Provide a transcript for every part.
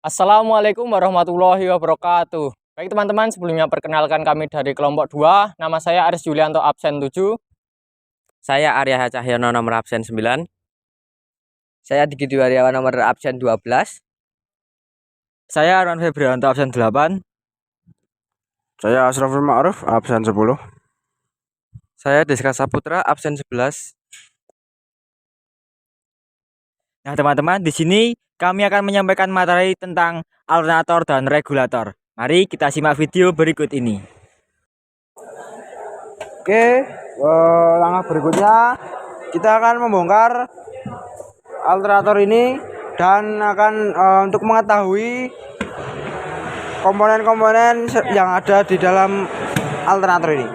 Assalamualaikum warahmatullahi wabarakatuh. Baik teman-teman, sebelumnya perkenalkan kami dari kelompok 2. Nama saya Aris Julianto, absen 7. Saya Arya Cahyono, nomor absen 9. Saya Diki Diwariawan, nomor absen 12. Saya Arwan Febrianto, absen 8. Saya Asraful Ma'ruf, absen 10. Saya Deska Saputra, absen 11. Nah, teman-teman, di sini kami akan menyampaikan materi tentang alternator dan regulator. Mari kita simak video berikut ini. Oke, langkah berikutnya kita akan membongkar alternator ini dan akan untuk mengetahui komponen-komponen yang ada di dalam alternator ini.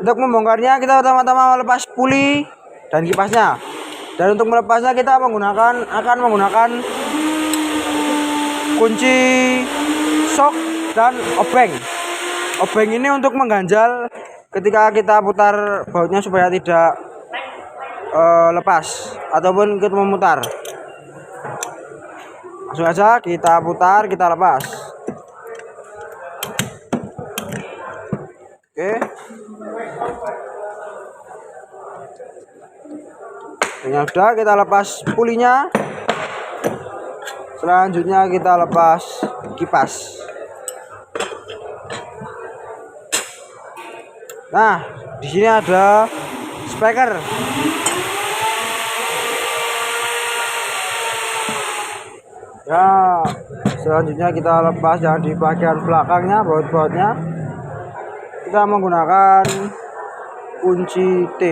Untuk membongkarnya kita pertama-tama melepas puli dan kipasnya. Dan untuk melepasnya kita akan menggunakan kunci sok dan obeng. Obeng ini untuk mengganjal ketika kita putar bautnya supaya tidak lepas ataupun ikut memutar. Langsung aja kita putar, kita lepas. Oke. Yang sudah, kita lepas pulinya. Selanjutnya kita lepas kipas. Nah, di sini ada speaker. Ya, selanjutnya kita lepas yang di bagian belakangnya, baut-bautnya. Kita menggunakan kunci T.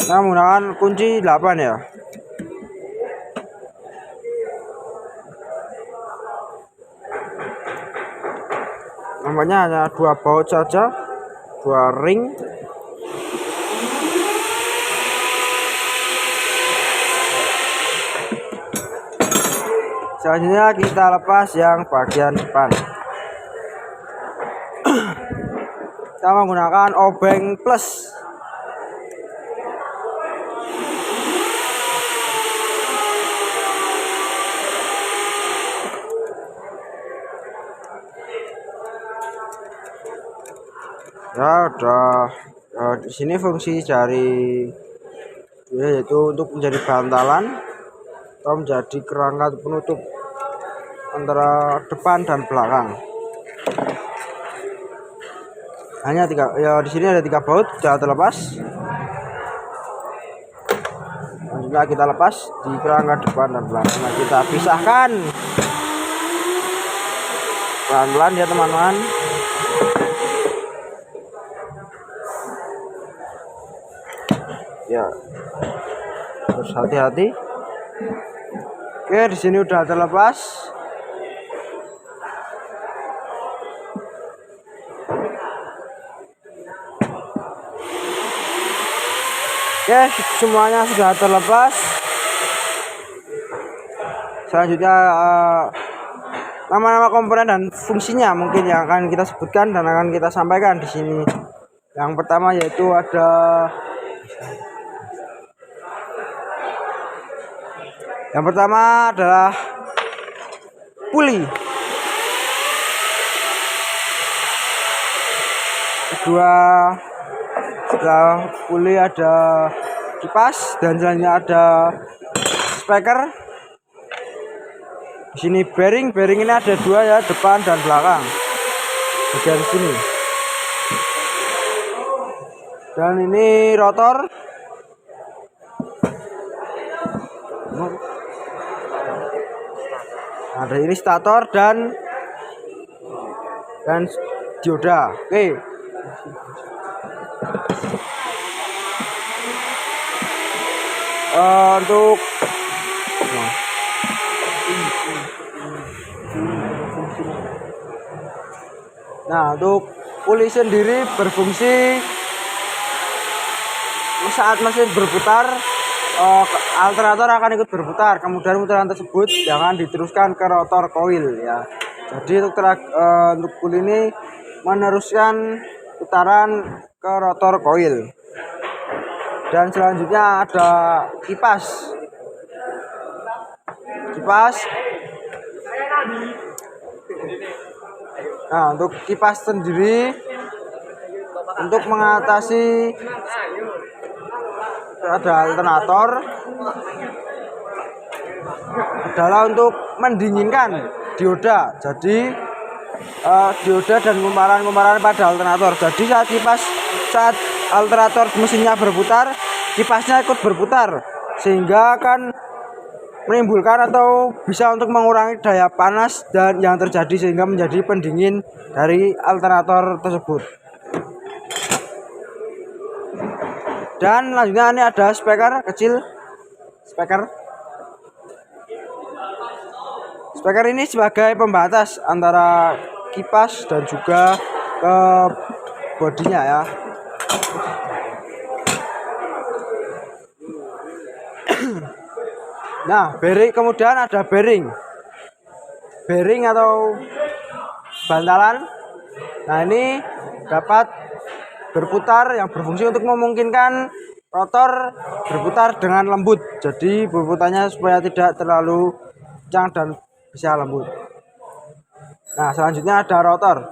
Kita menggunakan kunci 8 ya. Nampaknya hanya 2 baut saja, 2 ring. Selanjutnya kita lepas yang bagian depan. Kita menggunakan obeng plus. Ya udah, di sini fungsi dari yaitu untuk menjadi bantalan atau menjadi kerangka penutup antara depan dan belakang. Hanya 3 ya, di sini ada 3 baut sudah terlepas. Selanjutnya kita lepas di kerangka depan dan belakang. Nah, kita pisahkan pelan-pelan ya teman-teman. Ya, terus hati-hati. Oke, di sini udah terlepas. Oke, semuanya sudah terlepas. Selanjutnya nama-nama komponen dan fungsinya mungkin yang akan kita sebutkan dan akan kita sampaikan di sini. Yang pertama yaitu ada adalah puli. Kedua, setelah puli ada kipas dan selanjutnya ada speaker. Di sini bearing ini ada 2 ya, depan dan belakang. Bagian sini. Dan ini rotor. Ada ini stator dan dioda. Oke. Untuk puli sendiri berfungsi saat mesin berputar, alternator akan ikut berputar. Kemudian putaran tersebut jangan diteruskan ke rotor koil ya. Jadi untuk puli ini meneruskan putaran ke rotor koil. Dan selanjutnya ada kipas. Nah, untuk kipas sendiri untuk mengatasi ada alternator adalah untuk mendinginkan dioda. Jadi dioda dan kumparan pada alternator. Jadi saat alternator mesinnya berputar, kipasnya ikut berputar sehingga akan menimbulkan atau bisa untuk mengurangi daya panas dan yang terjadi sehingga menjadi pendingin dari alternator tersebut. Dan selanjutnya ini ada speaker kecil. Speaker ini sebagai pembatas antara kipas dan juga ke bodinya ya. Nah, kemudian ada bearing atau bantalan. Nah, ini dapat berputar yang berfungsi untuk memungkinkan rotor berputar dengan lembut. Jadi berputarnya supaya tidak terlalu kencang dan bisa lembut. Nah, selanjutnya ada rotor.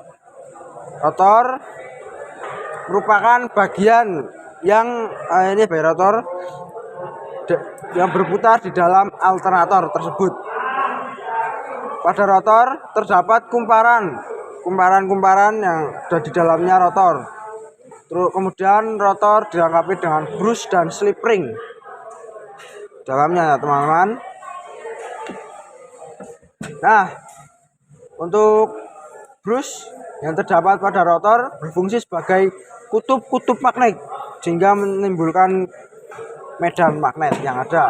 Rotor merupakan bagian yang rotor yang berputar di dalam alternator tersebut. Pada rotor terdapat kumparan yang ada di dalamnya rotor. Terus kemudian rotor dilengkapi dengan brush dan slip ring dalamnya ya teman-teman. Nah, untuk brush yang terdapat pada rotor berfungsi sebagai kutub magnet sehingga menimbulkan medan magnet yang ada.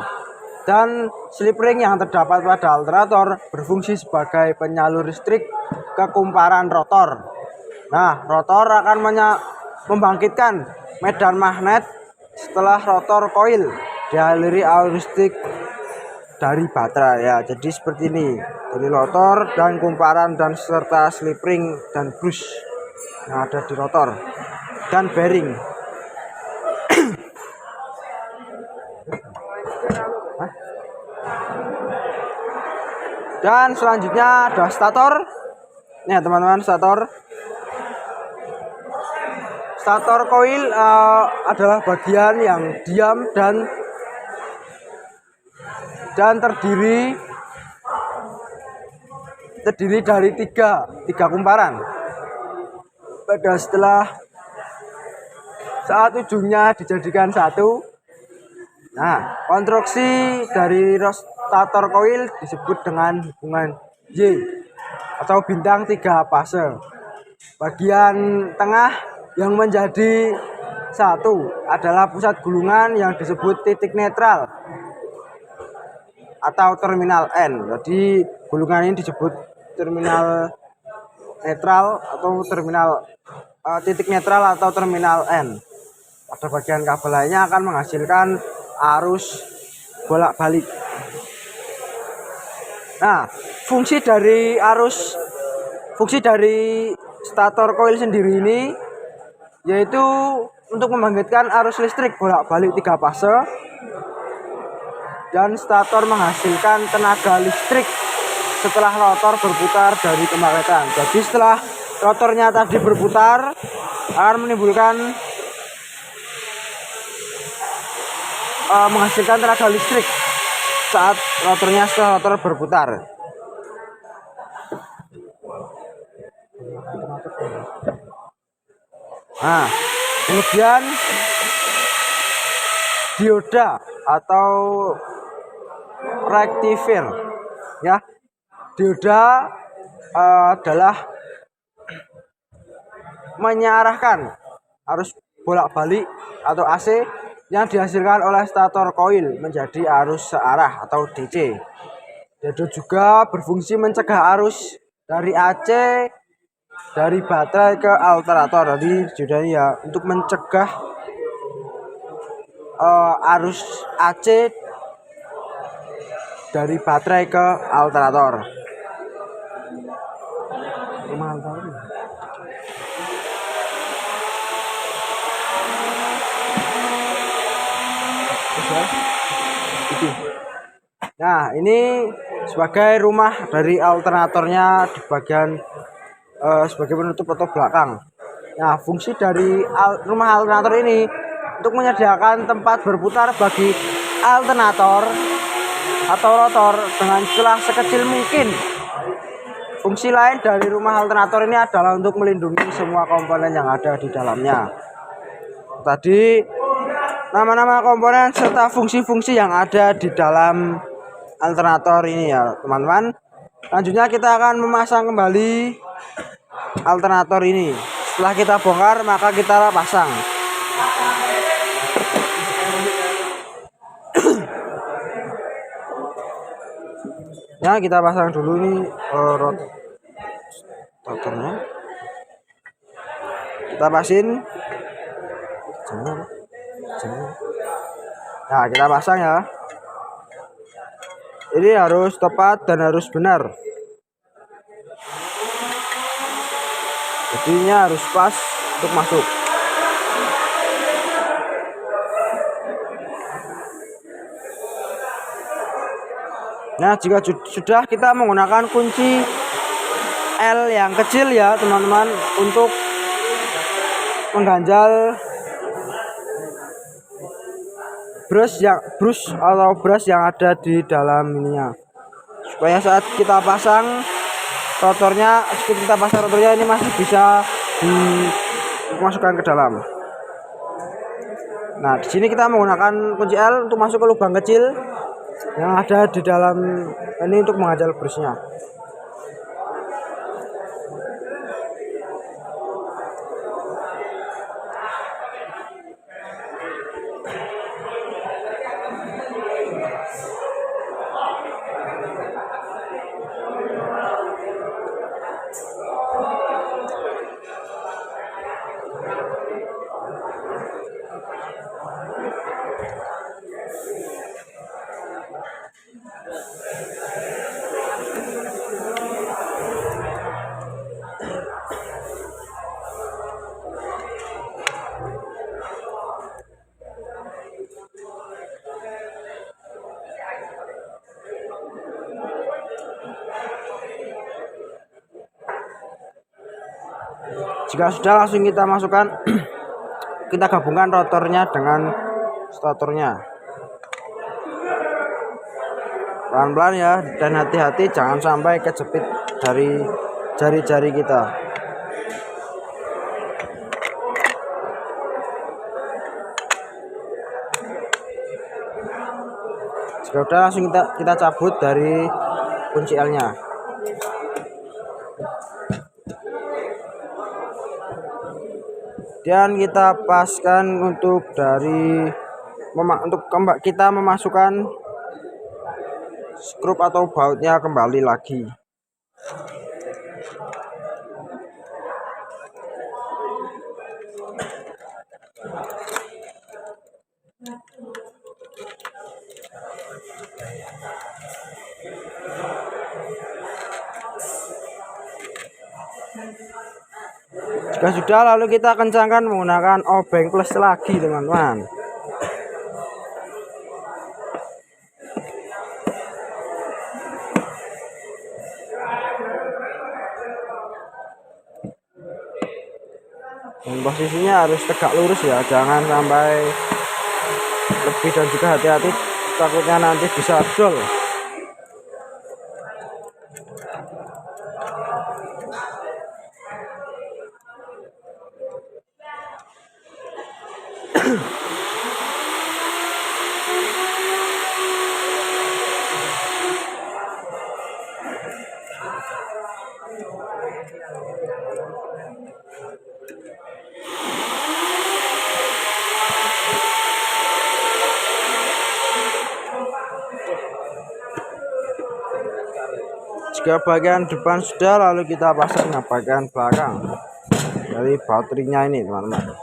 Dan slip ring yang terdapat pada alternator berfungsi sebagai penyalur listrik ke kumparan rotor. Nah, rotor akan membangkitkan medan magnet setelah rotor koil dialiri arus listrik dari baterai ya. Jadi seperti ini dari rotor dan kumparan dan serta slip ring dan brush yang ada di rotor dan bearing. Dan selanjutnya ada stator. Nih teman-teman, stator koil adalah bagian yang diam dan terdiri dari tiga kumparan. Setelah saat ujungnya dijadikan satu. Nah, konstruksi dari stator koil disebut dengan hubungan Y atau bintang 3 fase. Bagian tengah yang menjadi satu adalah pusat gulungan yang disebut titik netral atau terminal N. Jadi gulungan ini disebut terminal netral atau titik netral atau terminal N. Pada bagian kabel lainnya akan menghasilkan arus bolak-balik. Nah, fungsi dari stator coil sendiri ini yaitu untuk membangkitkan arus listrik bolak-balik 3 fase, dan stator menghasilkan tenaga listrik setelah rotor berputar dari kemagnetan. Jadi setelah rotornya tadi berputar akan menimbulkan menghasilkan tenaga listrik saat setelah rotor berputar. Nah, kemudian dioda atau rectifier ya. Dioda adalah mengarahkan arus bolak-balik atau AC yang dihasilkan oleh stator koil menjadi arus searah atau DC. Dioda juga berfungsi mencegah arus dari AC dari baterai ke alternator. Jadi dioda ya untuk mencegah arus AC dari baterai ke alternator. ya. Gitu. Nah, ini sebagai rumah dari alternatornya di bagian sebagai penutup atau belakang. Nah, fungsi dari rumah alternator ini untuk menyediakan tempat berputar bagi alternator atau rotor dengan celah sekecil mungkin. Fungsi lain dari rumah alternator ini adalah untuk melindungi semua komponen yang ada di dalamnya. Tadi nama-nama komponen serta fungsi-fungsi yang ada di dalam alternator ini ya teman-teman. Selanjutnya kita akan memasang kembali alternator ini. Setelah kita bongkar maka kita pasang. Ya, kita pasang dulu ini rotornya. Kita pasin. Nah, kita pasang ya. Ini harus tepat dan harus benar. Jadinya harus pas untuk masuk. Nah, jika sudah kita menggunakan kunci L yang kecil ya teman-teman untuk mengganjal brush yang ada di dalam ininya, supaya saat kita pasang rotornya ini masih bisa dimasukkan ke dalam. Nah, di sini kita menggunakan kunci L untuk masuk ke lubang kecil yang ada di dalam ini untuk mengganjal brushnya. Jika sudah, langsung kita masukkan kita gabungkan rotornya dengan statornya. Pelan-pelan ya, dan hati-hati jangan sampai kejepit dari jari-jari kita. Jika sudah, langsung kita cabut dari kunci L-nya. Dan kita paskan untuk kita memasukkan skrup atau bautnya kembali lagi. Jika sudah, lalu kita kencangkan menggunakan obeng plus lagi teman-teman. Dan posisinya harus tegak lurus ya, jangan sampai lebih, dan juga hati-hati takutnya nanti bisa jol. Jika bagian depan sudah, lalu kita pasang bagian belakang dari baterainya ini teman-teman.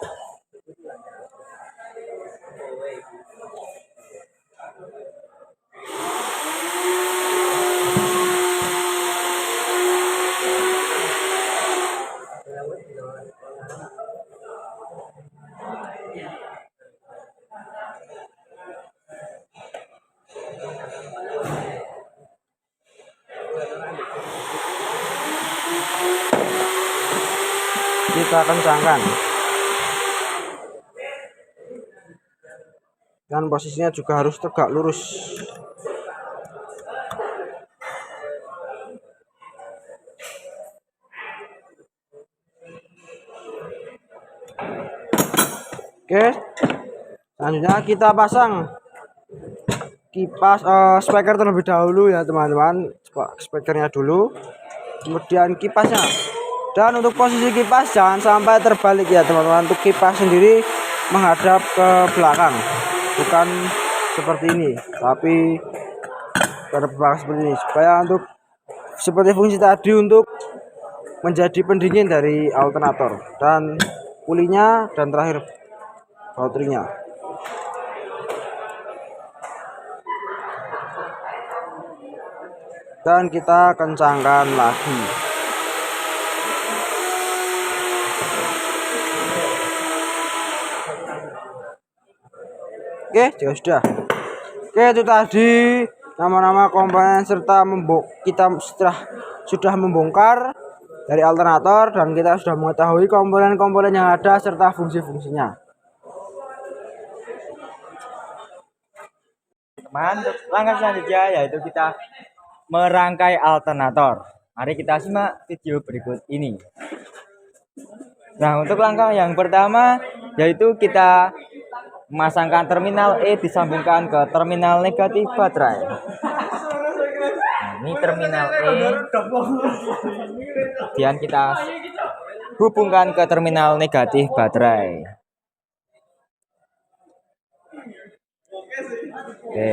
kita kencangkan. Dan posisinya juga harus tegak lurus. Oke, selanjutnya kita pasang kipas speaker terlebih dahulu ya teman-teman. Speakernya dulu, kemudian kipasnya. Dan untuk posisi kipas jangan sampai terbalik ya teman-teman. Untuk kipas sendiri menghadap ke belakang, bukan seperti ini, tapi ke belakang seperti ini, supaya untuk seperti fungsi tadi untuk menjadi pendingin dari alternator dan pulinya, dan terakhir baterainya. Dan kita kencangkan lagi. Oke, ya sudah. Oke, itu tadi nama-nama komponen serta kita sudah membongkar dari alternator, dan kita sudah mengetahui komponen-komponen yang ada serta fungsi-fungsinya. Teman, untuk langkah selanjutnya yaitu kita merangkai alternator. Mari kita simak video berikut ini. Nah, untuk langkah yang pertama yaitu kita memasangkan terminal E disambungkan ke terminal negatif baterai. Nah, ini terminal E, kemudian kita hubungkan ke terminal negatif baterai. Oke.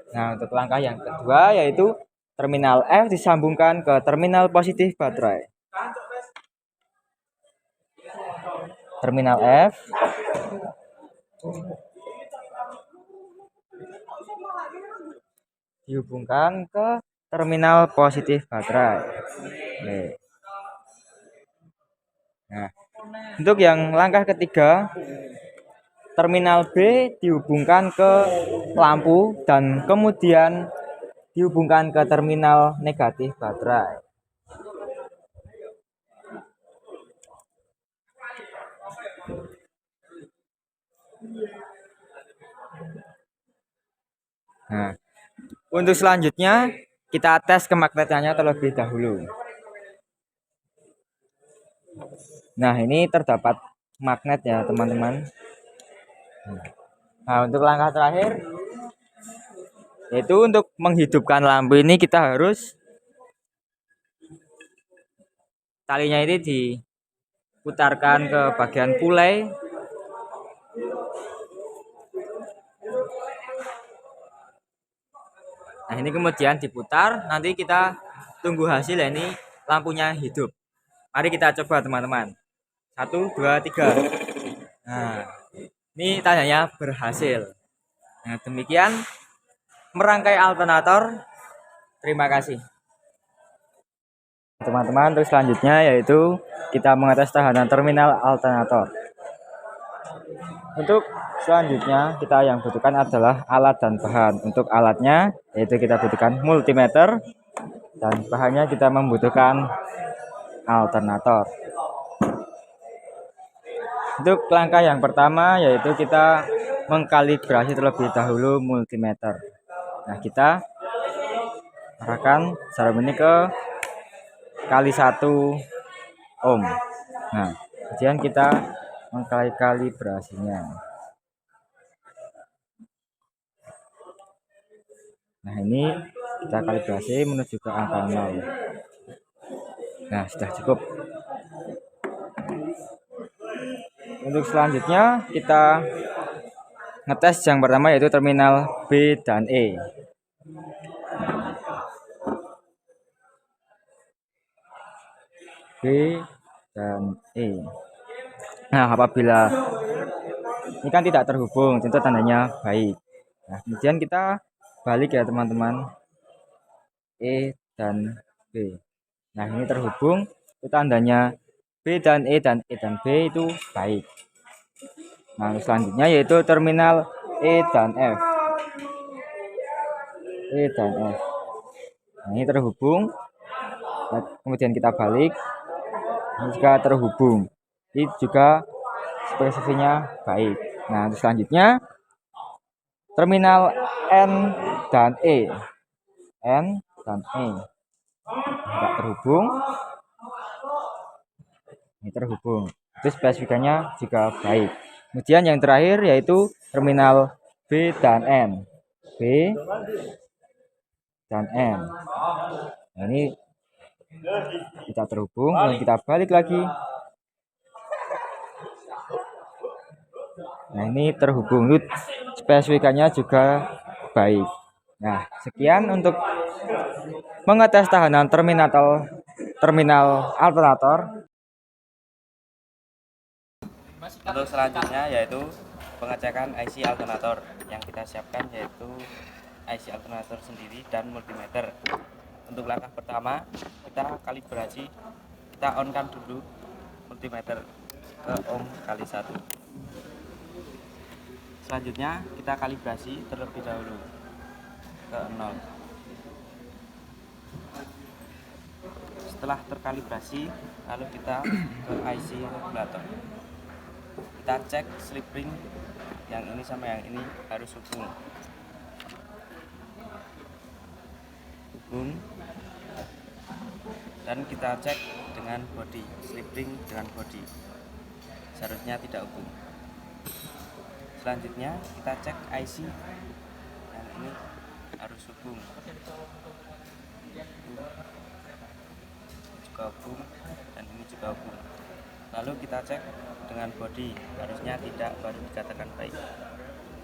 Nah, untuk langkah yang kedua yaitu terminal F disambungkan ke terminal positif baterai. Terminal F dihubungkan ke terminal positif baterai. Oke. Nah, untuk yang langkah ketiga, terminal B dihubungkan ke lampu dan kemudian dihubungkan ke terminal negatif baterai. Nah, untuk selanjutnya kita tes kemagnetannya terlebih dahulu. Nah, ini terdapat magnet ya teman-teman. Nah, untuk langkah terakhir yaitu untuk menghidupkan lampu ini kita harus talinya ini diputarkan ke bagian pulai. Nah, ini kemudian diputar, nanti kita tunggu hasil ya, ini lampunya hidup. Mari kita coba teman-teman. 1, 2, 3. Nah, ini tandanya berhasil. Nah, demikian merangkai alternator. Terima kasih. Teman-teman, terus selanjutnya yaitu kita mengetes tahanan terminal alternator. Untuk selanjutnya kita yang butuhkan adalah alat dan bahan. Untuk alatnya yaitu kita butuhkan multimeter, dan bahannya kita membutuhkan alternator. Untuk langkah yang pertama yaitu kita mengkalibrasi terlebih dahulu multimeter. Nah, kita arahkan jarum ini ke kali 1 ohm. Nah, kemudian kita mengkalibrasinya. Nah, ini kita kalibrasi menuju ke angka 0. Nah, sudah cukup. Untuk selanjutnya kita ngetes yang pertama yaitu terminal B dan E. B dan E. Nah, apabila ini kan tidak terhubung, tentu tandanya baik. Nah, kemudian kita balik ya teman-teman, E dan B. Nah, ini terhubung, itu tandanya B dan E dan B itu baik. Nah, selanjutnya yaitu terminal E dan F. E dan F. Nah, ini terhubung. Kemudian kita balik, ini juga terhubung. Ini juga spesifikasinya baik. Nah, untuk selanjutnya terminal N dan E. N dan E tidak terhubung. Ini terhubung. Itu spesifikasinya juga baik. Kemudian yang terakhir yaitu terminal B dan N. B dan N. Nah, ini tidak terhubung. Kemudian kita balik lagi. Nah, ini terhubung. Itu spesifikasinya juga baik. Nah, sekian untuk mengetes tahanan terminal alternator. Untuk selanjutnya yaitu pengecekan IC alternator. Yang kita siapkan yaitu IC alternator sendiri dan multimeter. Untuk langkah pertama kita kalibrasi, kita on-kan dulu multimeter ke ohm kali 1. Selanjutnya kita kalibrasi terlebih dahulu ke 0. Setelah terkalibrasi, lalu kita ke IC regulator. Kita cek slip ring yang ini sama yang ini harus hubung. Dan kita cek dengan body, slip ring dengan body seharusnya tidak hubung. Selanjutnya kita cek IC yang ini harus hubung, juga hubung, dan ini juga hubung. Lalu kita cek dengan body, harusnya tidak, baru dikatakan baik.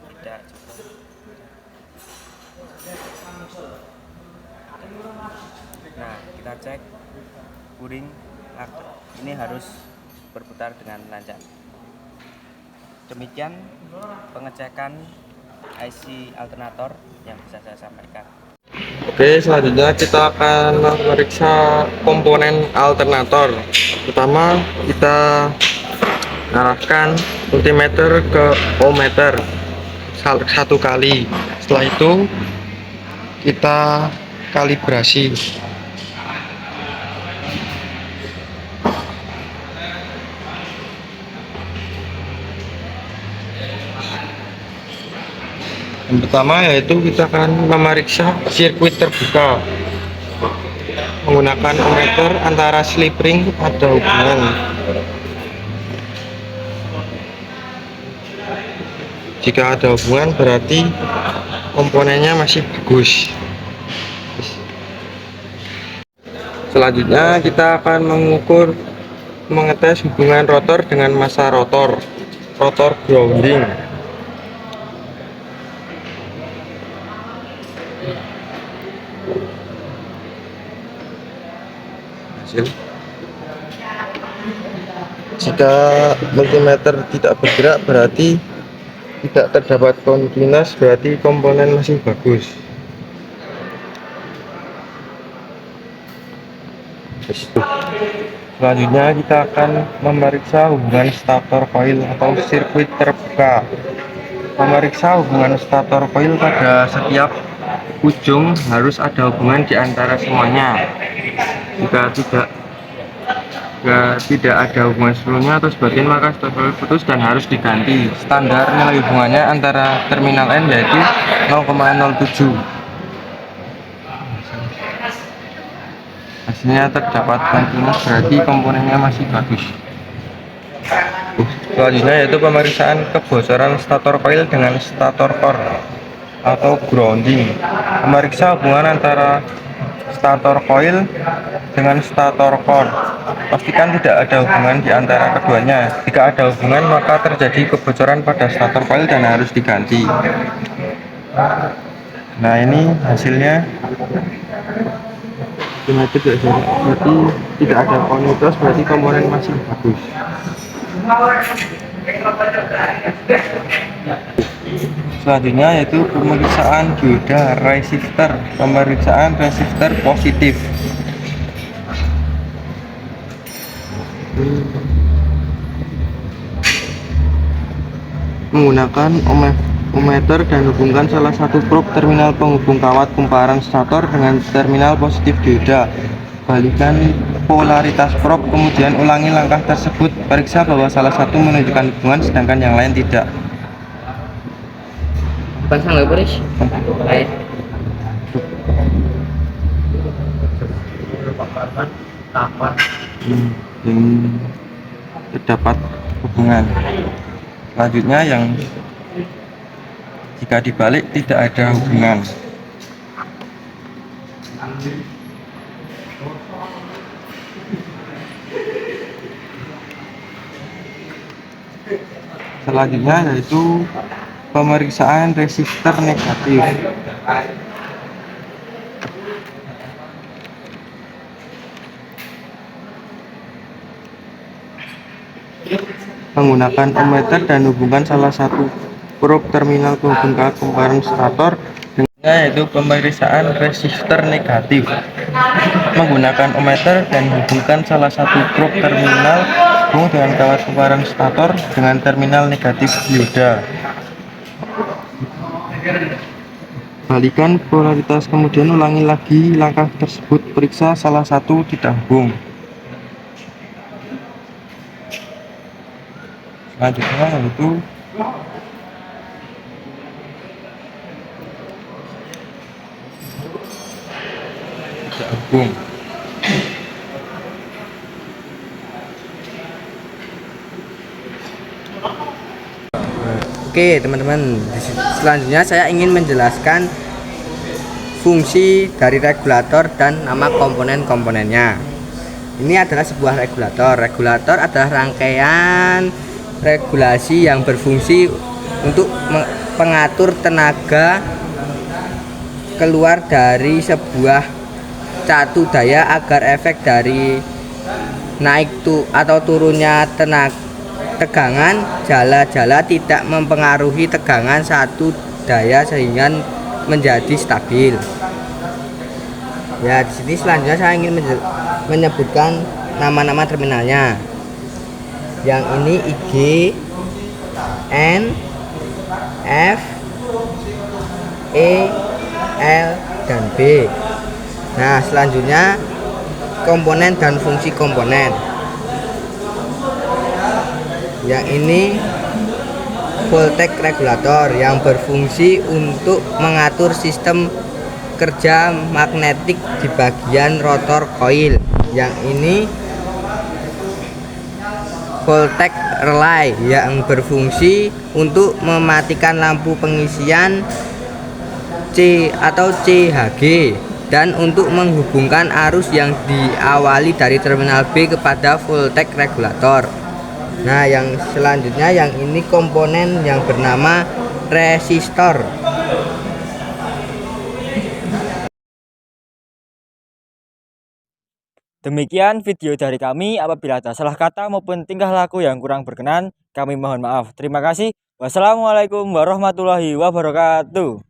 Tidak cukup. Nah, kita cek puring arc, ini harus berputar dengan lancar. Demikian pengecekan IC alternator yang bisa saya sampaikan. Oke, selanjutnya kita akan memeriksa komponen alternator. Pertama, kita arahkan multimeter ke ohmmeter 1 kali. Setelah itu kita kalibrasi. Yang pertama yaitu kita akan memeriksa sirkuit terbuka menggunakan ohmmeter, antara slip ring ada hubungan. Jika ada hubungan berarti komponennya masih bagus. Selanjutnya kita akan mengetes hubungan rotor dengan massa rotor grounding. Jika multimeter tidak bergerak berarti tidak terdapat kontinuitas, berarti komponen masih bagus. Selanjutnya kita akan memeriksa hubungan stator coil atau sirkuit terbuka. Memeriksa hubungan stator coil pada setiap ujung harus ada hubungan di antara semuanya. Jika tidak ada hubungan seluruhnya atau sebagian, maka stator coil putus dan harus diganti. Standar nilai hubungannya antara terminal N yaitu 0,07. Hasilnya terdapat kontinuitas, berarti komponennya masih bagus. Selanjutnya yaitu pemeriksaan kebocoran stator coil dengan stator core atau grounding. Memeriksa hubungan antara stator coil dengan stator core. Pastikan tidak ada hubungan di antara keduanya. Jika ada hubungan maka terjadi kebocoran pada stator coil dan harus diganti. Nah, ini hasilnya. Berarti tidak ada kontinuitas, berarti komponen masih bagus. Selanjutnya yaitu pemeriksaan dioda resistor. Pemeriksaan resistor positif. Menggunakan ohmmeter dan hubungkan salah satu probe terminal penghubung kawat kumparan stator dengan terminal positif dioda. Balikan polaritas probe, kemudian ulangi langkah tersebut. Periksa bahwa salah satu menunjukkan hubungan sedangkan yang lain tidak. Pasang lagi, Boris. Baik. Yang terdapat hubungan. Selanjutnya yang jika dibalik tidak ada hubungan. Selanjutnya yaitu pemeriksaan resistor negatif. Menggunakan ohmmeter dan hubungkan salah satu probe terminal penghubung ke kumparan stator dengan yaitu pemeriksaan resistor negatif. Menggunakan ohmmeter dan hubungkan salah satu probe terminal penghubung dengan kawat kumparan stator dengan terminal negatif dioda. Balikan polaritas, kemudian ulangi lagi langkah tersebut. Periksa salah satu tidak hubung. Selanjutnya yaitu tidak hubung. Oke teman-teman, selanjutnya saya ingin menjelaskan fungsi dari regulator dan nama komponen-komponennya. Ini adalah sebuah regulator. Regulator adalah rangkaian regulasi yang berfungsi untuk pengatur tenaga keluar dari sebuah catu daya agar efek dari naik atau turunnya tegangan jala-jala tidak mempengaruhi tegangan satu daya sehingga menjadi stabil. Ya, di sini selanjutnya saya ingin menyebutkan nama-nama terminalnya. Yang ini IG, N, F, E, L, dan B. Nah, selanjutnya komponen dan fungsi komponen. Yang ini voltage regulator yang berfungsi untuk mengatur sistem kerja magnetik di bagian rotor koil. Yang ini voltage relay yang berfungsi untuk mematikan lampu pengisian C atau CHG dan untuk menghubungkan arus yang diawali dari terminal B kepada voltage regulator. Nah, yang selanjutnya yang ini komponen yang bernama resistor. Demikian video dari kami. Apabila ada salah kata maupun tingkah laku yang kurang berkenan, kami mohon maaf. Terima kasih. Wassalamualaikum warahmatullahi wabarakatuh.